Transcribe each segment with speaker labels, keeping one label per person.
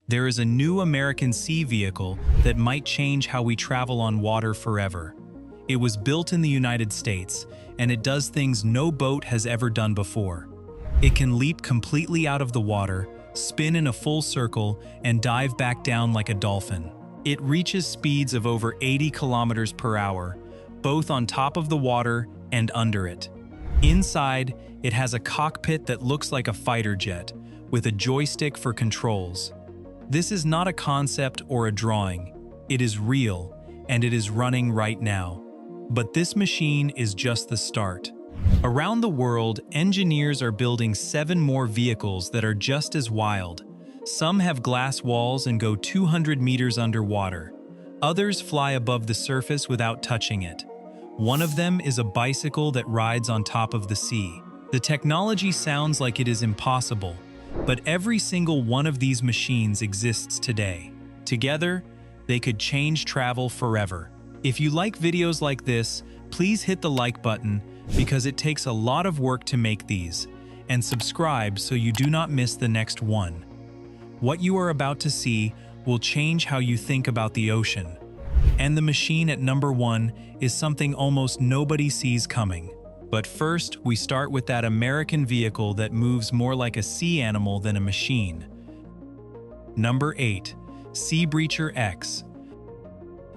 Speaker 1: There is a new American sea vehicle that might change how we travel on water forever. It was built in the United States, and it does things no boat has ever done before. It can leap completely out of the water, spin in a full circle, and dive back down like a dolphin. It reaches speeds of over 80 kilometers per hour, both on top of the water and under it. Inside, it has a cockpit that looks like a fighter jet, with a joystick for controls. This is not a concept or a drawing. It is real, and it is running right now. But this machine is just the start. Around the world, engineers are building 7 more vehicles that are just as wild. Some have glass walls and go 200 meters underwater. Others fly above the surface without touching it. One of them is a bicycle that rides on top of the sea. The technology sounds like it is impossible, but every single one of these machines exists today. Together, they could change travel forever. If you like videos like this, please hit the like button because it takes a lot of work to make these, and subscribe so you do not miss the next one. What you are about to see will change how you think about the ocean. And the machine at number 1 is something almost nobody sees coming. But first, we start with that American vehicle that moves more like a sea animal than a machine. Number 8. Seabreacher X.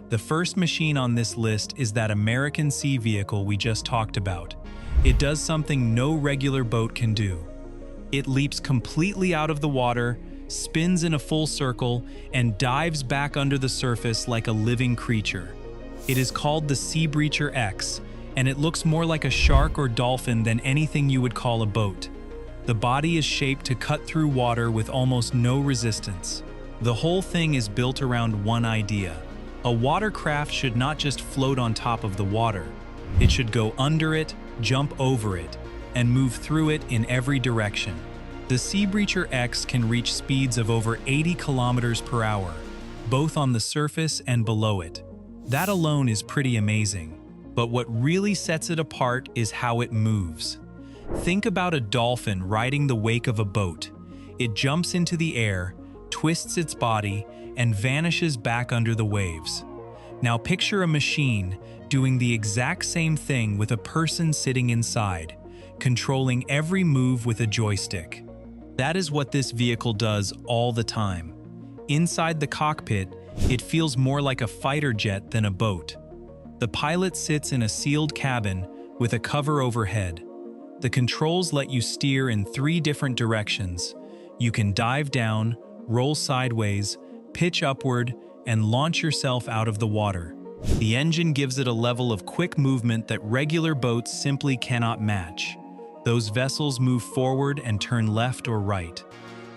Speaker 1: The first machine on this list is that American sea vehicle we just talked about. It does something no regular boat can do. It leaps completely out of the water, spins in a full circle, and dives back under the surface like a living creature. It is called the Seabreacher X, and it looks more like a shark or dolphin than anything you would call a boat. The body is shaped to cut through water with almost no resistance. The whole thing is built around one idea. A watercraft should not just float on top of the water. It should go under it, jump over it, and move through it in every direction. The Seabreacher X can reach speeds of over 80 kilometers per hour, both on the surface and below it. That alone is pretty amazing. But what really sets it apart is how it moves. Think about a dolphin riding the wake of a boat. It jumps into the air, twists its body, and vanishes back under the waves. Now picture a machine doing the exact same thing with a person sitting inside, controlling every move with a joystick. That is what this vehicle does all the time. Inside the cockpit, it feels more like a fighter jet than a boat. The pilot sits in a sealed cabin with a cover overhead. The controls let you steer in 3 different directions. You can dive down, roll sideways, pitch upward, and launch yourself out of the water. The engine gives it a level of quick movement that regular boats simply cannot match. Those vessels move forward and turn left or right.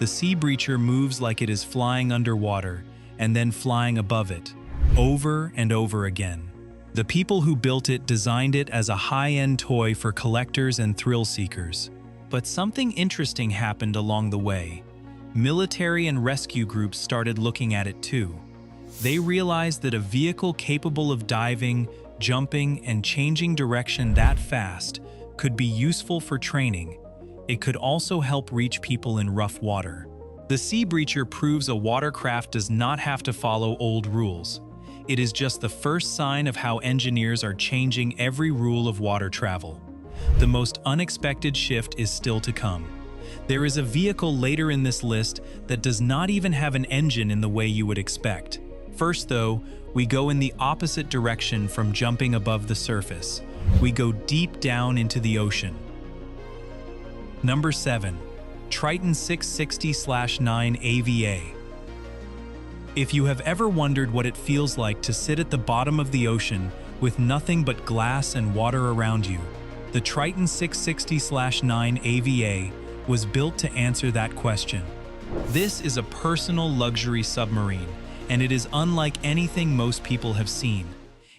Speaker 1: The Seabreacher moves like it is flying underwater and then flying above it, over and over again. The people who built it designed it as a high-end toy for collectors and thrill seekers. But something interesting happened along the way. Military and rescue groups started looking at it too. They realized that a vehicle capable of diving, jumping, and changing direction that fast could be useful for training. It could also help reach people in rough water. The Seabreacher proves a watercraft does not have to follow old rules. It is just the first sign of how engineers are changing every rule of water travel. The most unexpected shift is still to come. There is a vehicle later in this list that does not even have an engine in the way you would expect. First though, we go in the opposite direction from jumping above the surface. We go deep down into the ocean. Number 7. Triton 660/9 AVA. If you have ever wondered what it feels like to sit at the bottom of the ocean with nothing but glass and water around you, the Triton 660/9 AVA was built to answer that question. This is a personal luxury submarine, and it is unlike anything most people have seen.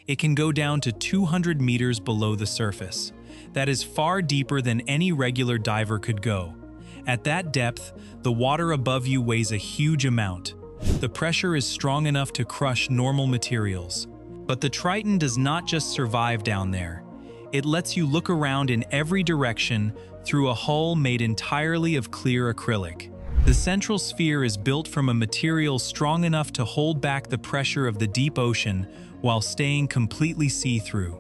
Speaker 1: It can go down to 200 meters below the surface. That is far deeper than any regular diver could go. At that depth, the water above you weighs a huge amount. The pressure is strong enough to crush normal materials. But the Triton does not just survive down there. It lets you look around in every direction through a hull made entirely of clear acrylic. The central sphere is built from a material strong enough to hold back the pressure of the deep ocean while staying completely see-through.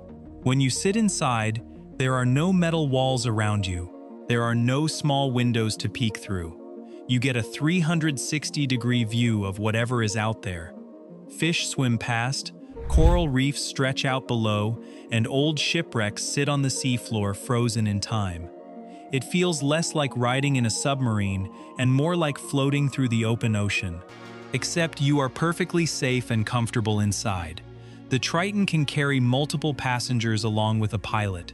Speaker 1: When you sit inside, there are no metal walls around you. There are no small windows to peek through. You get a 360-degree view of whatever is out there. Fish swim past, coral reefs stretch out below, and old shipwrecks sit on the seafloor frozen in time. It feels less like riding in a submarine and more like floating through the open ocean. Except you are perfectly safe and comfortable inside. The Triton can carry multiple passengers along with a pilot.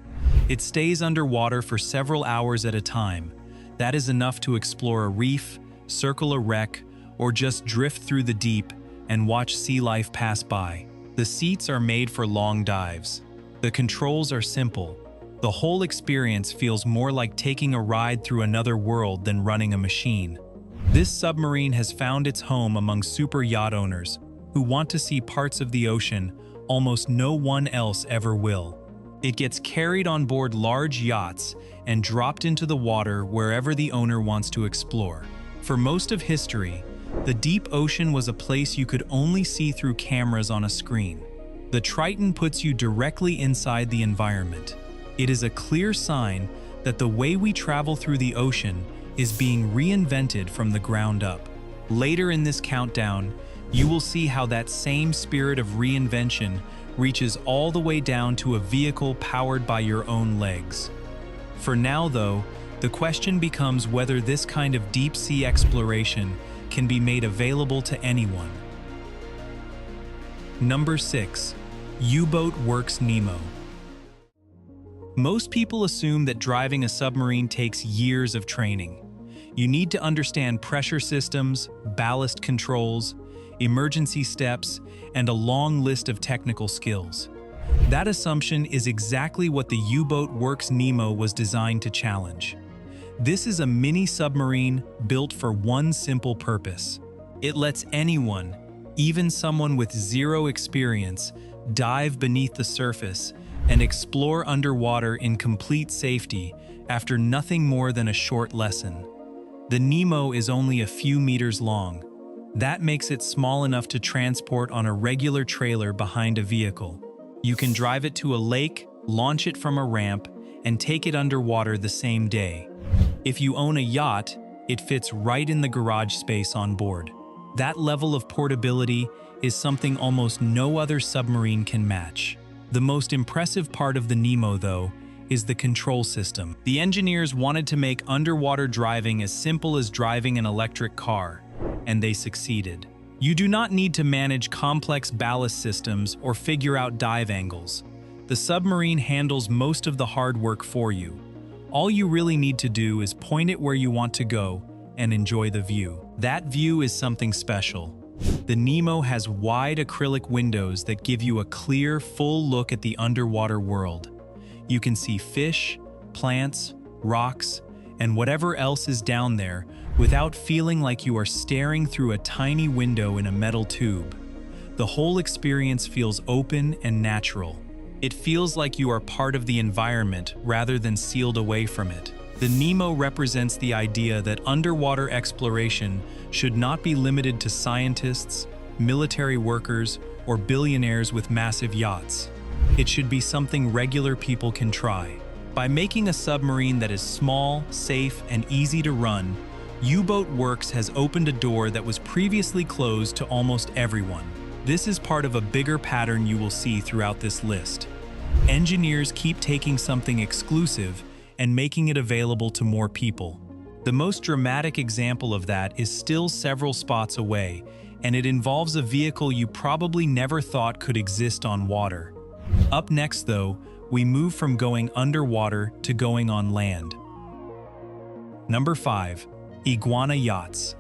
Speaker 1: It stays underwater for several hours at a time. That is enough to explore a reef, circle a wreck, or just drift through the deep and watch sea life pass by. The seats are made for long dives. The controls are simple. The whole experience feels more like taking a ride through another world than running a machine. This submarine has found its home among super yacht owners who want to see parts of the ocean almost no one else ever will. It gets carried on board large yachts and dropped into the water wherever the owner wants to explore. For most of history, the deep ocean was a place you could only see through cameras on a screen. The Triton puts you directly inside the environment. It is a clear sign that the way we travel through the ocean is being reinvented from the ground up. Later in this countdown, you will see how that same spirit of reinvention reaches all the way down to a vehicle powered by your own legs. For now, though, the question becomes whether this kind of deep-sea exploration can be made available to anyone. Number 6. U-Boat Worx Nemo. Most people assume that driving a submarine takes years of training. You need to understand pressure systems, ballast controls, emergency steps, and a long list of technical skills. That assumption is exactly what the U-Boat Worx Nemo was designed to challenge. This is a mini submarine built for one simple purpose. It lets anyone, even someone with zero experience, dive beneath the surface and explore underwater in complete safety after nothing more than a short lesson. The Nemo is only a few meters long. That makes it small enough to transport on a regular trailer behind a vehicle. You can drive it to a lake, launch it from a ramp, and take it underwater the same day. If you own a yacht, it fits right in the garage space on board. That level of portability is something almost no other submarine can match. The most impressive part of the Nemo, though, is the control system. The engineers wanted to make underwater driving as simple as driving an electric car, and they succeeded. You do not need to manage complex ballast systems or figure out dive angles. The submarine handles most of the hard work for you. All you really need to do is point it where you want to go and enjoy the view. That view is something special. The Nemo has wide acrylic windows that give you a clear, full look at the underwater world. You can see fish, plants, rocks, and whatever else is down there without feeling like you are staring through a tiny window in a metal tube. The whole experience feels open and natural. It feels like you are part of the environment rather than sealed away from it. The Nemo represents the idea that underwater exploration should not be limited to scientists, military workers, or billionaires with massive yachts. It should be something regular people can try. By making a submarine that is small, safe, and easy to run, U-Boat Worx has opened a door that was previously closed to almost everyone. This is part of a bigger pattern you will see throughout this list. Engineers keep taking something exclusive and making it available to more people. The most dramatic example of that is still several spots away, and it involves a vehicle you probably never thought could exist on water. Up next, though, we move from going underwater to going on land. Number 5. Iguana Yachts.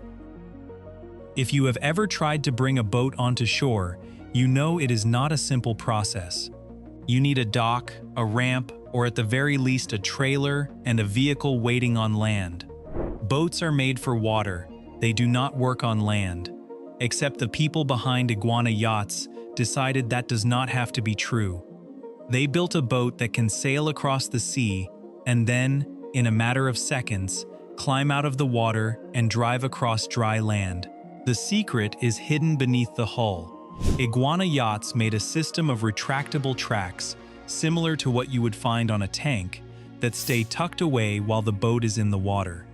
Speaker 1: If you have ever tried to bring a boat onto shore, you know it is not a simple process. You need a dock, a ramp, or at the very least a trailer and a vehicle waiting on land. Boats are made for water, they do not work on land. Except the people behind Iguana Yachts decided that does not have to be true. They built a boat that can sail across the sea and then, in a matter of seconds, climb out of the water, and drive across dry land. The secret is hidden beneath the hull. Iguana Yachts made a system of retractable tracks, similar to what you would find on a tank, that stay tucked away while the boat is in the water.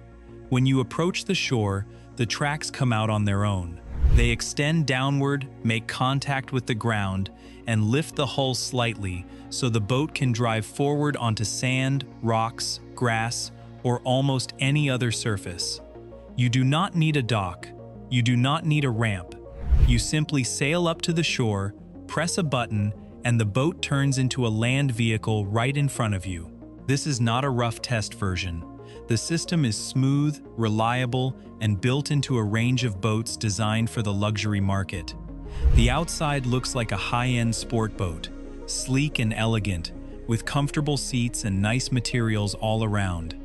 Speaker 1: When you approach the shore, the tracks come out on their own. They extend downward, make contact with the ground, and lift the hull slightly so the boat can drive forward onto sand, rocks, grass, or almost any other surface. You do not need a dock. You do not need a ramp. You simply sail up to the shore, press a button, and the boat turns into a land vehicle right in front of you. This is not a rough test version. The system is smooth, reliable, and built into a range of boats designed for the luxury market. The outside looks like a high-end sport boat, sleek and elegant, with comfortable seats and nice materials all around.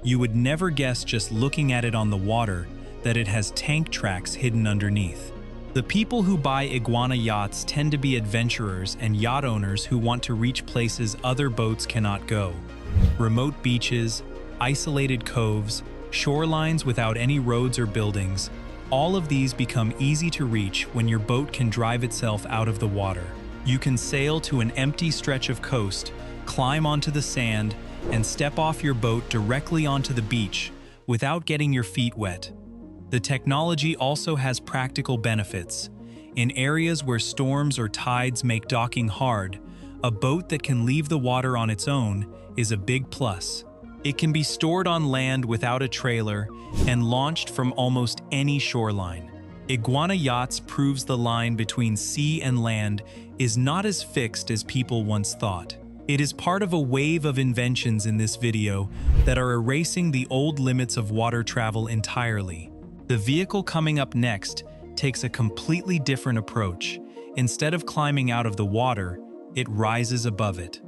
Speaker 1: You would never guess just looking at it on the water that it has tank tracks hidden underneath. The people who buy Iguana Yachts tend to be adventurers and yacht owners who want to reach places other boats cannot go. Remote beaches, isolated coves, shorelines without any roads or buildings, all of these become easy to reach when your boat can drive itself out of the water. You can sail to an empty stretch of coast, climb onto the sand, and step off your boat directly onto the beach without getting your feet wet. The technology also has practical benefits. In areas where storms or tides make docking hard, a boat that can leave the water on its own is a big plus. It can be stored on land without a trailer and launched from almost any shoreline. Iguana Yachts proves the line between sea and land is not as fixed as people once thought. It is part of a wave of inventions in this video that are erasing the old limits of water travel entirely. The vehicle coming up next takes a completely different approach. Instead of climbing out of the water, it rises above it.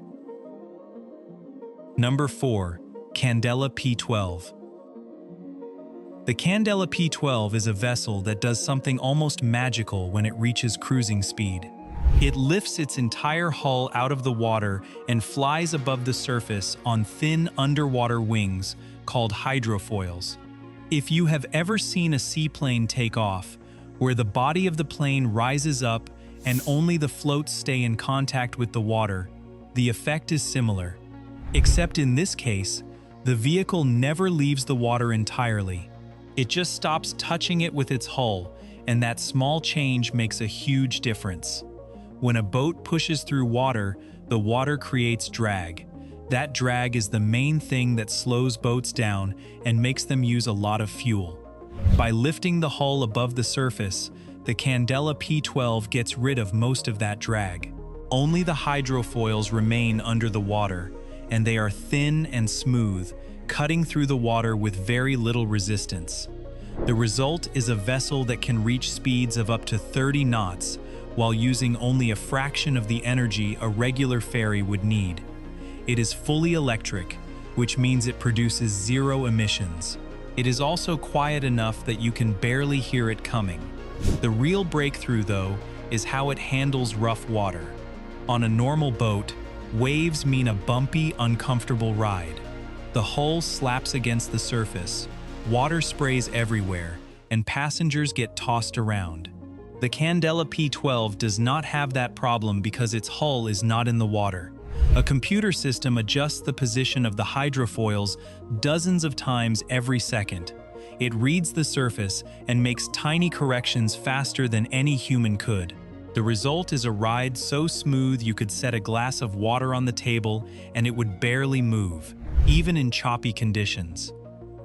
Speaker 1: Number 4. Candela P-12. The Candela P-12 is a vessel that does something almost magical when it reaches cruising speed. It lifts its entire hull out of the water and flies above the surface on thin underwater wings called hydrofoils. If you have ever seen a seaplane take off, where the body of the plane rises up and only the floats stay in contact with the water, the effect is similar. Except in this case, the vehicle never leaves the water entirely. It just stops touching it with its hull, and that small change makes a huge difference. When a boat pushes through water, the water creates drag. That drag is the main thing that slows boats down and makes them use a lot of fuel. By lifting the hull above the surface, the Candela P-12 gets rid of most of that drag. Only the hydrofoils remain under the water, and they are thin and smooth, cutting through the water with very little resistance. The result is a vessel that can reach speeds of up to 30 knots while using only a fraction of the energy a regular ferry would need. It is fully electric, which means it produces zero emissions. It is also quiet enough that you can barely hear it coming. The real breakthrough, though, is how it handles rough water. On a normal boat, waves mean a bumpy, uncomfortable ride. The hull slaps against the surface, water sprays everywhere, and passengers get tossed around. The Candela P-12 does not have that problem because its hull is not in the water. A computer system adjusts the position of the hydrofoils dozens of times every second. It reads the surface and makes tiny corrections faster than any human could. The result is a ride so smooth you could set a glass of water on the table and it would barely move, even in choppy conditions.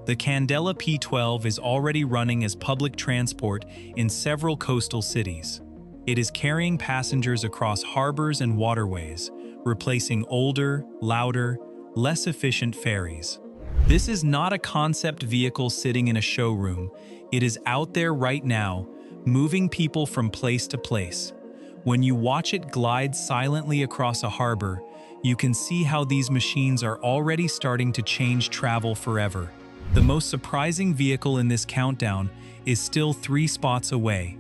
Speaker 1: The Candela P-12 is already running as public transport in several coastal cities. It is carrying passengers across harbors and waterways, replacing older, louder, less efficient ferries. This is not a concept vehicle sitting in a showroom. It is out there right now, moving people from place to place. When you watch it glide silently across a harbor, you can see how these machines are already starting to change travel forever. The most surprising vehicle in this countdown is still 3 spots away.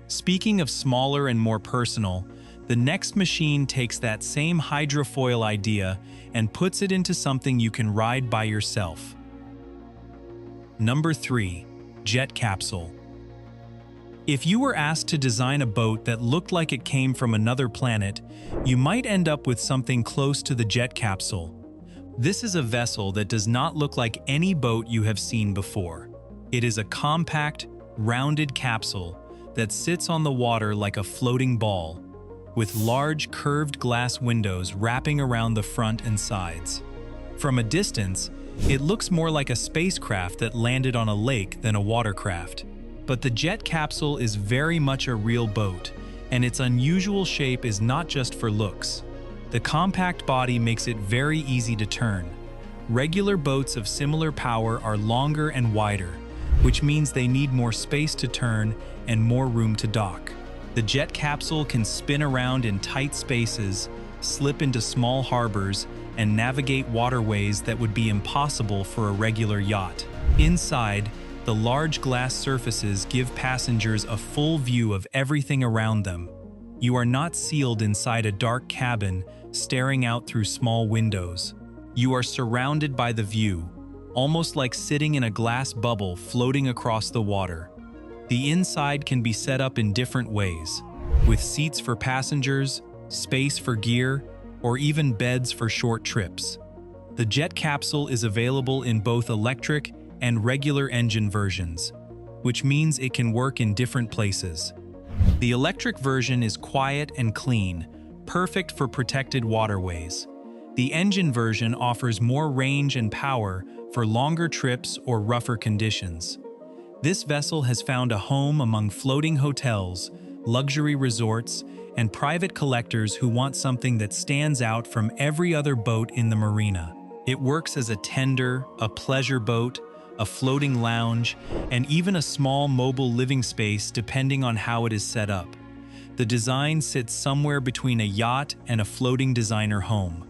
Speaker 1: Speaking of smaller and more personal, the next machine takes that same hydrofoil idea and puts it into something you can ride by yourself. Number 3. Jet Capsule. If you were asked to design a boat that looked like it came from another planet, you might end up with something close to the Jet Capsule. This is a vessel that does not look like any boat you have seen before. It is a compact, rounded capsule that sits on the water like a floating ball, with large curved glass windows wrapping around the front and sides. From a distance, it looks more like a spacecraft that landed on a lake than a watercraft. But the Jet Capsule is very much a real boat, and its unusual shape is not just for looks. The compact body makes it very easy to turn. Regular boats of similar power are longer and wider, which means they need more space to turn and more room to dock. The Jet Capsule can spin around in tight spaces, slip into small harbors, and navigate waterways that would be impossible for a regular yacht. Inside, the large glass surfaces give passengers a full view of everything around them. You are not sealed inside a dark cabin, staring out through small windows. You are surrounded by the view, almost like sitting in a glass bubble floating across the water. The inside can be set up in different ways, with seats for passengers, space for gear, or even beds for short trips. The Jet Capsule is available in both electric and regular engine versions, which means it can work in different places. The electric version is quiet and clean, perfect for protected waterways. The engine version offers more range and power for longer trips or rougher conditions. This vessel has found a home among floating hotels, luxury resorts, and private collectors who want something that stands out from every other boat in the marina. It works as a tender, a pleasure boat, a floating lounge, and even a small mobile living space depending on how it is set up. The design sits somewhere between a yacht and a floating designer home.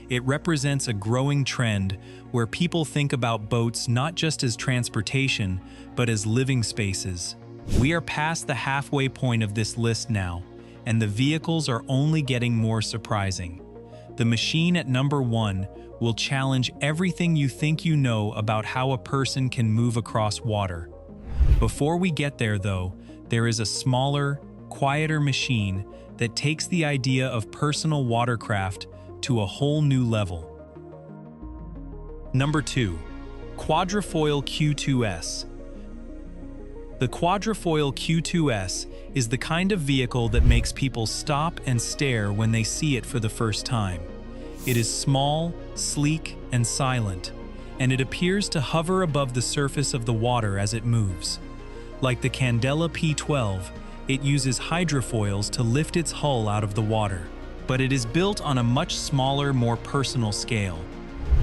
Speaker 1: It represents a growing trend where people think about boats not just as transportation, but as living spaces. We are past the halfway point of this list now, and the vehicles are only getting more surprising. The machine at number 1 will challenge everything you think you know about how a person can move across water. Before we get there, though, there is a smaller, quieter machine that takes the idea of personal watercraft to a whole new level. Number 2. Quadrofoil Q2S. The Quadrofoil Q2S is the kind of vehicle that makes people stop and stare when they see it for the first time. It is small, sleek, and silent, and it appears to hover above the surface of the water as it moves. Like the Candela P-12, it uses hydrofoils to lift its hull out of the water, but it is built on a much smaller, more personal scale.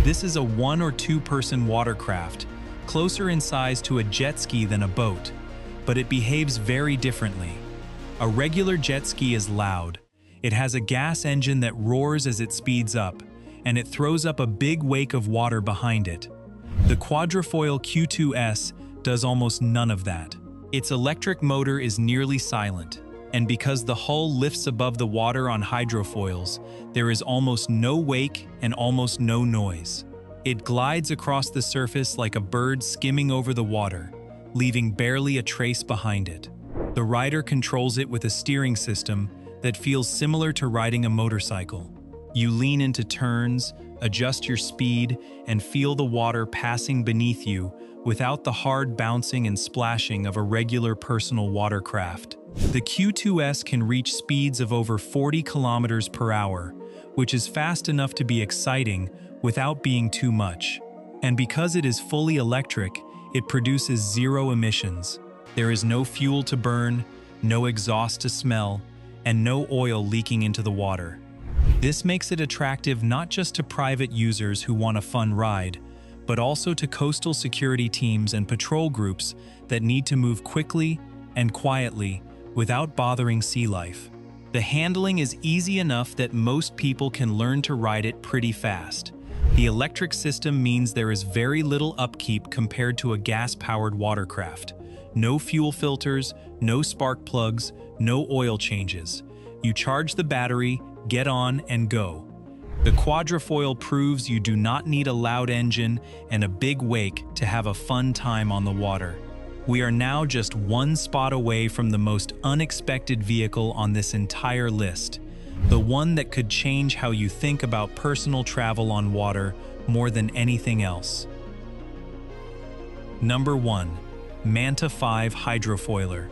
Speaker 1: This is a 1 or 2 person watercraft, closer in size to a jet ski than a boat, but it behaves very differently. A regular jet ski is loud. It has a gas engine that roars as it speeds up, and it throws up a big wake of water behind it. The Quadrofoil Q2S does almost none of that. Its electric motor is nearly silent, and because the hull lifts above the water on hydrofoils, there is almost no wake and almost no noise. It glides across the surface like a bird skimming over the water, leaving barely a trace behind it. The rider controls it with a steering system that feels similar to riding a motorcycle. You lean into turns, adjust your speed, and feel the water passing beneath you without the hard bouncing and splashing of a regular personal watercraft. The Q2S can reach speeds of over 40 kilometers per hour, which is fast enough to be exciting without being too much. And because it is fully electric, it produces 0 emissions. There is no fuel to burn, no exhaust to smell, and no oil leaking into the water. This makes it attractive not just to private users who want a fun ride, but also to coastal security teams and patrol groups that need to move quickly and quietly without bothering sea life. The handling is easy enough that most people can learn to ride it pretty fast. The electric system means there is very little upkeep compared to a gas-powered watercraft. No fuel filters, no spark plugs, no oil changes. You charge the battery, get on, and go. The Quadrofoil proves you do not need a loud engine and a big wake to have a fun time on the water. We are now just one spot away from the most unexpected vehicle on this entire list, the one that could change how you think about personal travel on water more than anything else. Number 1. Manta5 Hydrofoiler.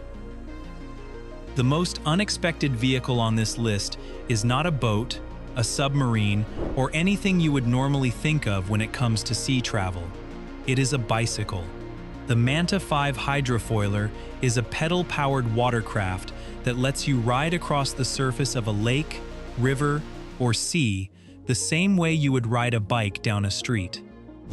Speaker 1: The most unexpected vehicle on this list is not a boat, a submarine, or anything you would normally think of when it comes to sea travel. It is a bicycle. The Manta5 Hydrofoiler is a pedal-powered watercraft that lets you ride across the surface of a lake, river, or sea the same way you would ride a bike down a street.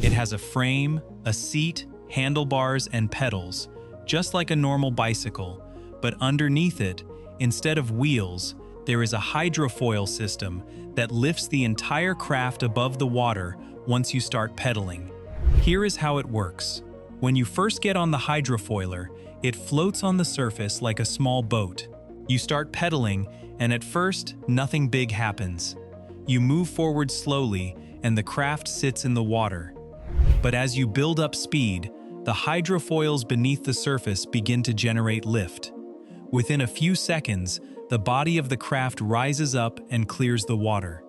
Speaker 1: It has a frame, a seat, handlebars, and pedals, just like a normal bicycle, but underneath it, instead of wheels, there is a hydrofoil system that lifts the entire craft above the water once you start pedaling. Here is how it works. When you first get on the hydrofoiler, it floats on the surface like a small boat. You start pedaling, and at first, nothing big happens. You move forward slowly, and the craft sits in the water. But as you build up speed, the hydrofoils beneath the surface begin to generate lift. Within a few seconds, the body of the craft rises up and clears the water.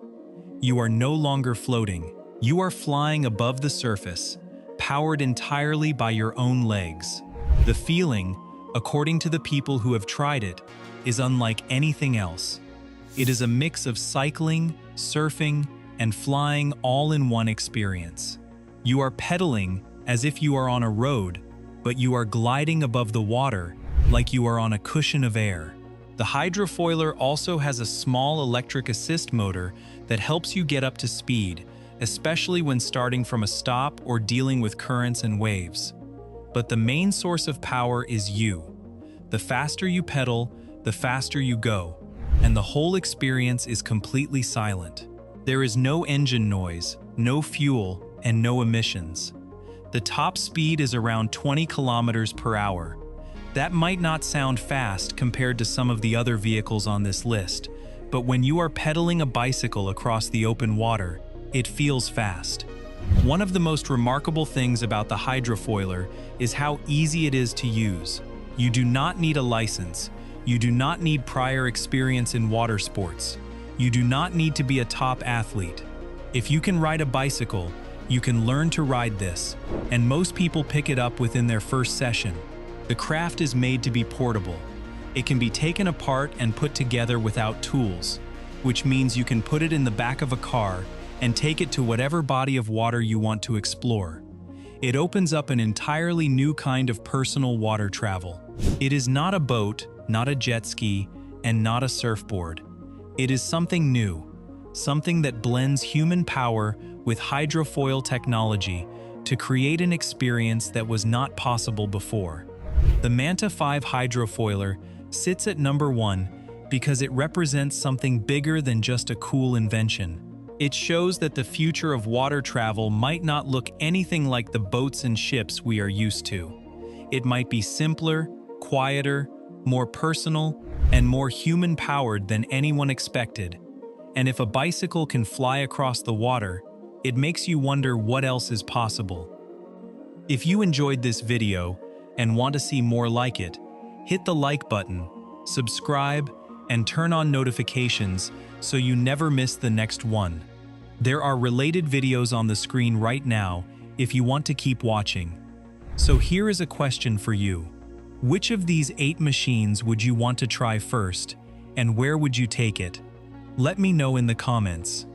Speaker 1: You are no longer floating. You are flying above the surface, powered entirely by your own legs. The feeling, according to the people who have tried it, is unlike anything else. It is a mix of cycling, surfing, and flying all in one experience. You are pedaling as if you are on a road, but you are gliding above the water like you are on a cushion of air. The hydrofoiler also has a small electric assist motor that helps you get up to speed, especially when starting from a stop or dealing with currents and waves. But the main source of power is you. The faster you pedal, the faster you go, and the whole experience is completely silent. There is no engine noise, no fuel, and no emissions. The top speed is around 20 kilometers per hour. That might not sound fast compared to some of the other vehicles on this list, but when you are pedaling a bicycle across the open water, it feels fast. One of the most remarkable things about the hydrofoiler is how easy it is to use. You do not need a license. You do not need prior experience in water sports. You do not need to be a top athlete. If you can ride a bicycle, you can learn to ride this, and most people pick it up within their first session. The craft is made to be portable. It can be taken apart and put together without tools, which means you can put it in the back of a car and take it to whatever body of water you want to explore. It opens up an entirely new kind of personal water travel. It is not a boat, not a jet ski, and not a surfboard. It is something new, something that blends human power with hydrofoil technology to create an experience that was not possible before. The Manta5 Hydrofoiler sits at number 1 because it represents something bigger than just a cool invention. It shows that the future of water travel might not look anything like the boats and ships we are used to. It might be simpler, quieter, more personal, and more human-powered than anyone expected. And if a bicycle can fly across the water, it makes you wonder what else is possible. If you enjoyed this video and want to see more like it, hit the like button, subscribe, and turn on notifications so you never miss the next one. There are related videos on the screen right now if you want to keep watching. So here is a question for you. Which of these 8 machines would you want to try first, and where would you take it? Let me know in the comments.